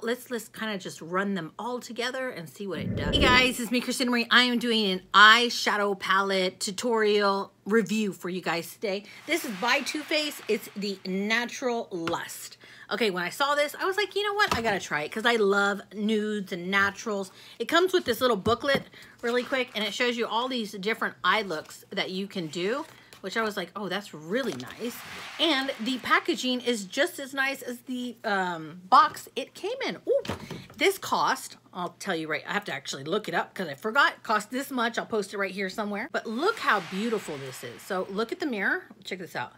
let's kind of just run them all together and see what it does. Hey guys, it's me, Christina Marie. I am doing an eyeshadow palette tutorial review for you guys today. This is by Too Faced. It's the Natural Lust. Okay, when I saw this, I was like, you know what? I gotta try it because I love nudes and naturals. It comes with this little booklet really quick, and it shows you all these different eye looks that you can do, which I was like, oh, that's really nice. And the packaging is just as nice as the box it came in. Ooh, this cost, I'll tell you right, I have to actually look it up because I forgot. It cost this much. I'll post it right here somewhere. But look how beautiful this is. So look at the mirror. Check this out.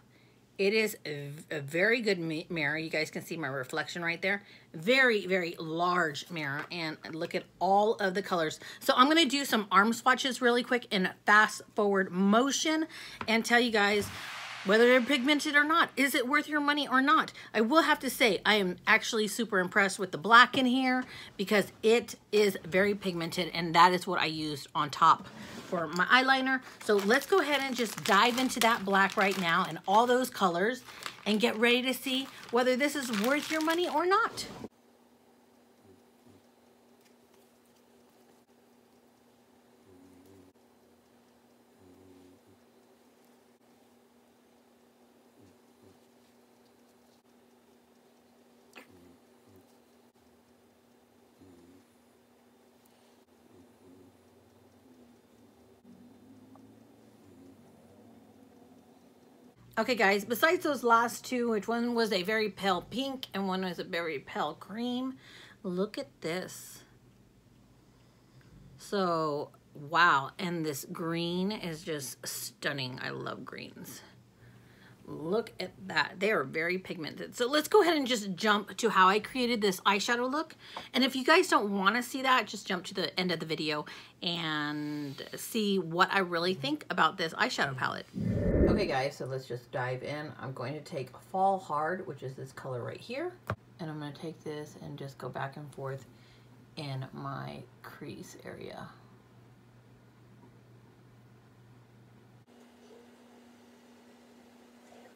It is a very good mirror. You guys can see my reflection right there. Very, very large mirror. And look at all of the colors. So I'm going to do some arm swatches really quick in fast forward motion and tell you guys whether they're pigmented or not. Is it worth your money or not? I will have to say I am actually super impressed with the black in here because it is very pigmented, and that is what I used on top for my eyeliner. So let's go ahead and just dive into that black right now and all those colors and get ready to see whether this is worth your money or not. Okay guys, besides those last two, which one was a very pale pink and one was a very pale cream, look at this. So, wow, and this green is just stunning. I love greens. Look at that. They are very pigmented. So let's go ahead and just jump to how I created this eyeshadow look. And if you guys don't want to see that, just jump to the end of the video and see what I really think about this eyeshadow palette. Okay guys, so let's just dive in. I'm going to take Fall Hard, which is this color right here. And I'm going to take this and just go back and forth in my crease area.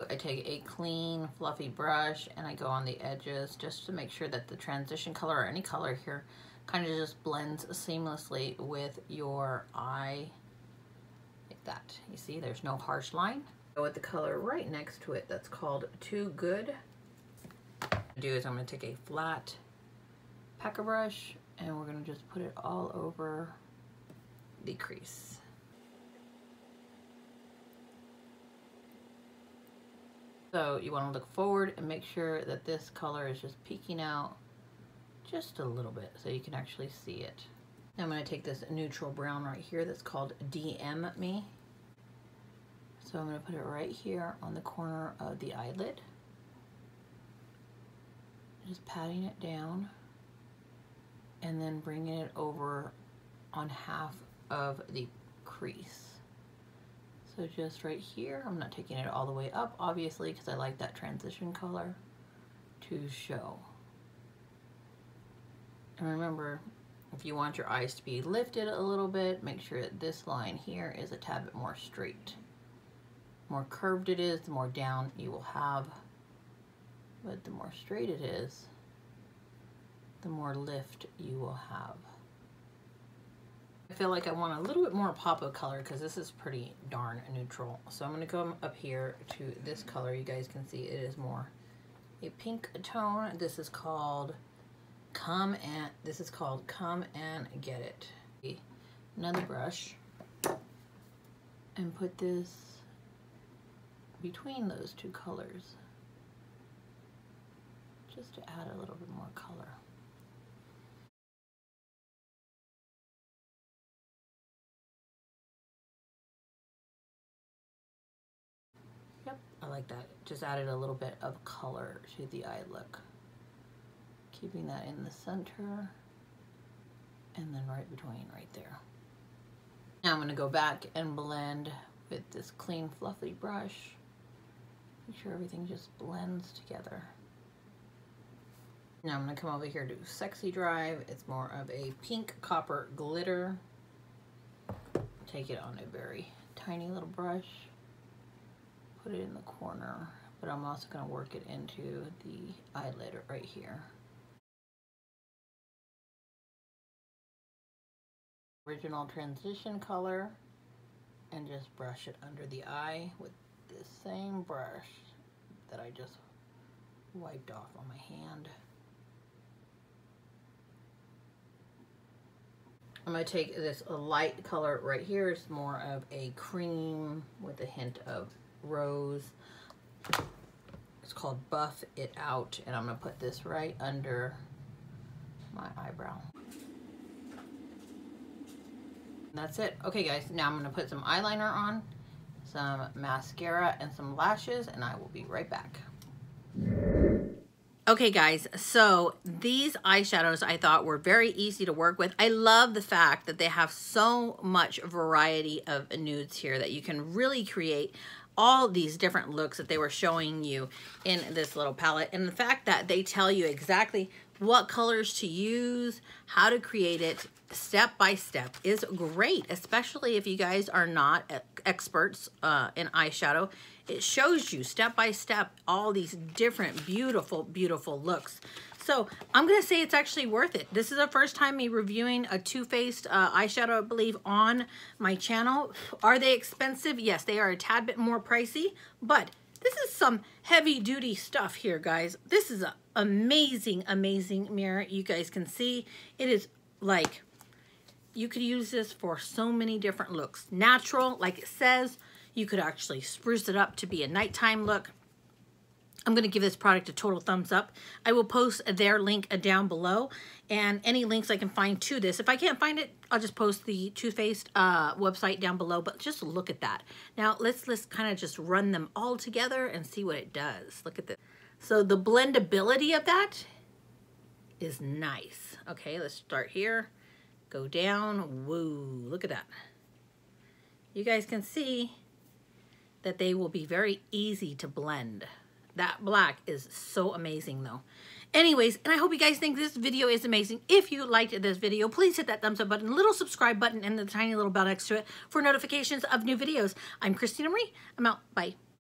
I take a clean, fluffy brush and I go on the edges just to make sure that the transition color or any color here kind of just blends seamlessly with your eye. Like that. You see, there's no harsh line. Go with the color right next to it that's called Too Good. What I'm gonna do is I'm going to take a flat packer brush and we're going to just put it all over the crease. So you want to look forward and make sure that this color is just peeking out just a little bit so you can actually see it. Now I'm going to take this neutral brown right here that's called DM Me. So I'm going to put it right here on the corner of the eyelid. Just patting it down and then bringing it over on half of the crease. So just right here, I'm not taking it all the way up, obviously, because I like that transition color to show. And remember, if you want your eyes to be lifted a little bit, make sure that this line here is a tad bit more straight. The more curved it is, the more down you will have. But the more straight it is, the more lift you will have. I feel like I want a little bit more pop of color because this is pretty darn neutral. So I'm going to come up here to this color. You guys can see it is more a pink tone. This is called Come and Get It. Another brush and put this between those two colors just to add a little bit more color. Yep, I like that. Just added a little bit of color to the eye look. Keeping that in the center and then right between right there. Now I'm going to go back and blend with this clean fluffy brush. Make sure everything just blends together. Now I'm going to come over here to Sexy Drive. It's more of a pink copper glitter. Take it on a very tiny little brush. Put it in the corner, but I'm also going to work it into the eyelid right here. Original transition color and just brush it under the eye with this same brush that I just wiped off on my hand. I'm going to take this light color right here. It's more of a cream with a hint of rose. It's called Buff It Out, and I'm going to put this right under my eyebrow. That's it. Okay guys, now I'm going to put some eyeliner on, some mascara, and some lashes, and I will be right back. Okay guys, so these eyeshadows I thought were very easy to work with. I love the fact that they have so much variety of nudes here that you can really create all these different looks that they were showing you in this little palette. And the fact that they tell you exactly what colors to use, how to create it step by step is great, especially if you guys are not experts in eyeshadow. It shows you step by step all these different beautiful, beautiful looks. So I'm going to say it's actually worth it. This is the first time me reviewing a Too Faced eyeshadow, I believe, on my channel. Are they expensive? Yes, they are a tad bit more pricey, but this is some heavy duty stuff here, guys. This is an amazing, amazing mirror. You guys can see it is like, you could use this for so many different looks. Natural, like it says. You could actually spruce it up to be a nighttime look. I'm going to give this product a total thumbs up. I will post their link down below, and any links I can find to this. If I can't find it, I'll just post the Too Faced website down below, but just look at that. Now, let's kind of just run them all together and see what it does. Look at this. So the blendability of that is nice. Okay, let's start here. Go down. Woo, look at that. You guys can see that they will be very easy to blend. That black is so amazing though. Anyways, and I hope you guys think this video is amazing. If you liked this video, please hit that thumbs up button, little subscribe button, and the tiny little bell next to it for notifications of new videos. I'm Christina Marie. I'm out. Bye.